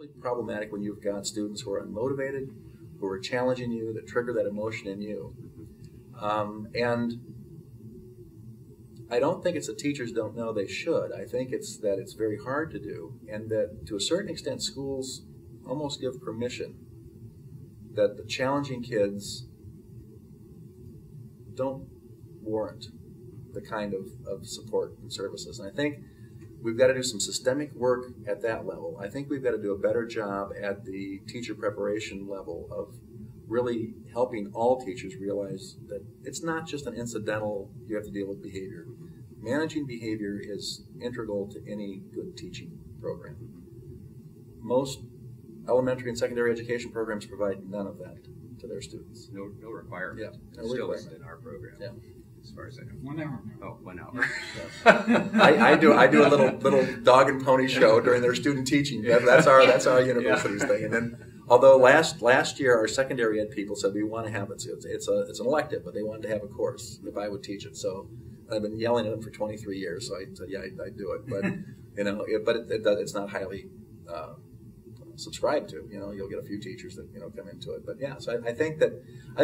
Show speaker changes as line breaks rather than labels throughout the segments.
especially problematic when you've got students who are unmotivated, who are challenging you, that trigger that emotion in you. And I don't think it's that teachers don't know they should. I think it's that it's very hard to do, and that to a certain extent schools almost give permission that the challenging kids don't warrant the kind of support and services. And I think we've got to do some systemic work at that level. I think we've got to do a better job at the teacher preparation level of really helping all teachers realize that it's not just an incidental, you have to deal with behavior. Managing behavior is integral to any good teaching program. Most elementary and secondary education programs provide none of that to their students.
No requirement.
Yeah, no
Still
requirement.
isn't in our program.
Yeah.
As far as I know.
1 hour.
Oh, 1 hour.
I do a little dog and pony show during their student teaching. That's our university's thing. And then, although last year our secondary ed people said we want to have it. It's an elective, but they wanted to have a course if I would teach it. So I've been yelling at them for 23 years. So I said, yeah, I'd do it. But it's not highly subscribed to. You'll get a few teachers that come into it. But yeah, so I think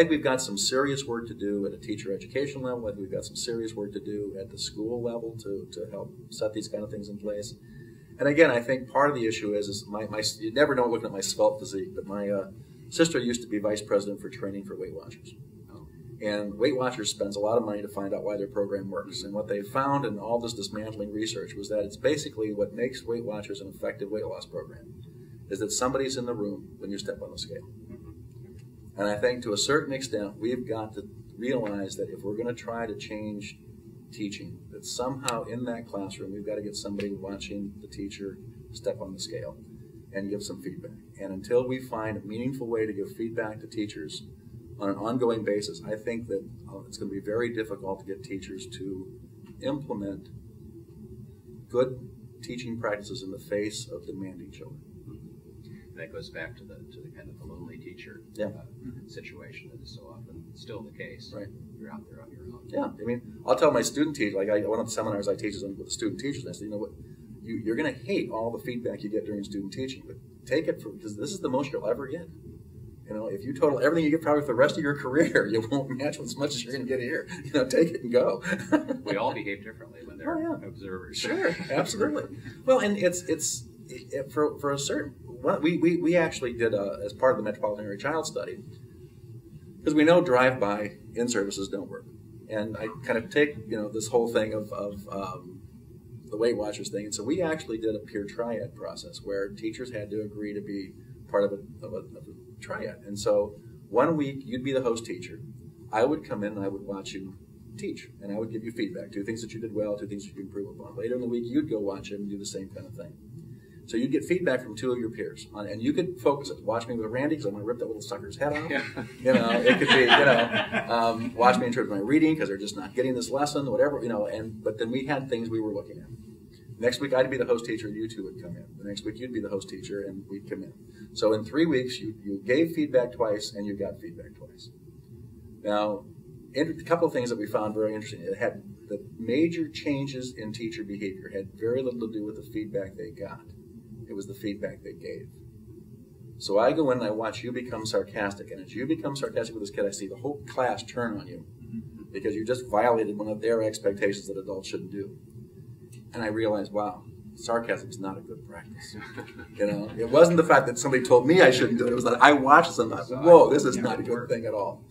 we've got some serious work to do at a teacher education level. I think we've got some serious work to do at the school level to help set these kind of things in place. And again, I think part of the issue is you never know looking at my svelte physique, but my sister used to be vice president for training for Weight Watchers. And Weight Watchers spends a lot of money to find out why their program works. And what they found in all this dismantling research was that it's basically what makes Weight Watchers an effective weight loss program is that somebody's in the room when you step on the scale. And I think to a certain extent, we've got to realize that if we're going to try to change teaching, that somehow in that classroom, we've got to get somebody watching the teacher step on the scale and give some feedback. And until we find a meaningful way to give feedback to teachers on an ongoing basis, I think that it's going to be very difficult to get teachers to implement good teaching practices in the face of demanding children.
That goes back to the kind of the lonely teacher situation that is so often still the case. Right. You're out there on your own.
Yeah, I mean, I'll tell my student teachers, like one of the seminars I teach is with the student teachers, and I say, you know what, you're going to hate all the feedback you get during student teaching, but take it because this is the most you'll ever get. If you total everything you get probably for the rest of your career, you won't match as much as you're going to get here. Take it and go.
We all behave differently when they're observers.
Sure, absolutely. Well, and it's for a certain. We actually did as part of the Metropolitan Area Child Study, because we know drive-by in-services don't work, and I kind of take this whole thing of the Weight Watchers thing, and so we actually did a peer triad process where teachers had to agree to be part of a triad. And so 1 week you'd be the host teacher. I would come in and I would watch you teach, and I would give you feedback, 2 things that you did well, 2 things that you could improve upon. Later in the week you'd go watch him and do the same kind of thing. So you'd get feedback from 2 of your peers, and you could focus it. Watch me with Randy because I'm going to rip that little sucker's head off. Yeah. It could be, watch me in terms of my reading because they're just not getting this lesson, whatever, but then we had things we were looking at. Next week I'd be the host teacher and you 2 would come in. The next week you'd be the host teacher and we'd come in. So in 3 weeks you gave feedback twice and you got feedback twice. Now, a couple of things that we found very interesting. It had the major changes in teacher behavior had very little to do with the feedback they got. It was the feedback they gave. So I go in and I watch you become sarcastic, and as you become sarcastic with this kid, I see the whole class turn on you because you just violated one of their expectations that adults shouldn't do. And I realized, wow, sarcasm is not a good practice. It wasn't the fact that somebody told me I shouldn't do it. It was that I watched this and I thought, whoa, this is not a good thing at all.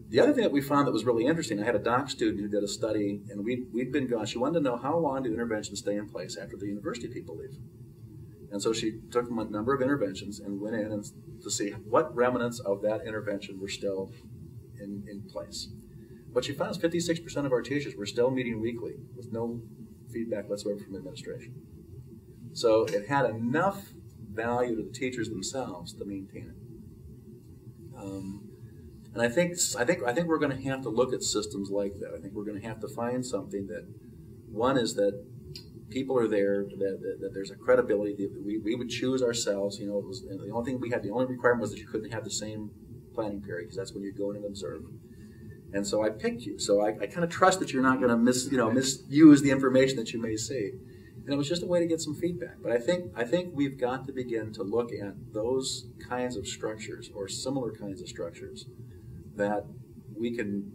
The other thing that we found that was really interesting, I had a doc student who did a study, and we'd been gone. She wanted to know how long do interventions stay in place after the university people leave. And so she took a number of interventions and went in to see what remnants of that intervention were still in place. What she found is 56% of our teachers were still meeting weekly with no feedback whatsoever from administration. So it had enough value to the teachers themselves to maintain it. And I think we're going to have to look at systems like that. I think we're going to have to find something that, one is that people are there, that there's a credibility that we would choose ourselves. It was the only thing we had. The only requirement was that you couldn't have the same planning period because that's when you'd go in and observe. And so I picked you. So I kind of trust that you're not going to misuse the information that you may see. And it was just a way to get some feedback. But I think we've got to begin to look at those kinds of structures or similar kinds of structures that we can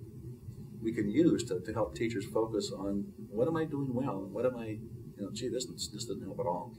use to help teachers focus on what am I doing well and what am I, gee, this didn't help at all.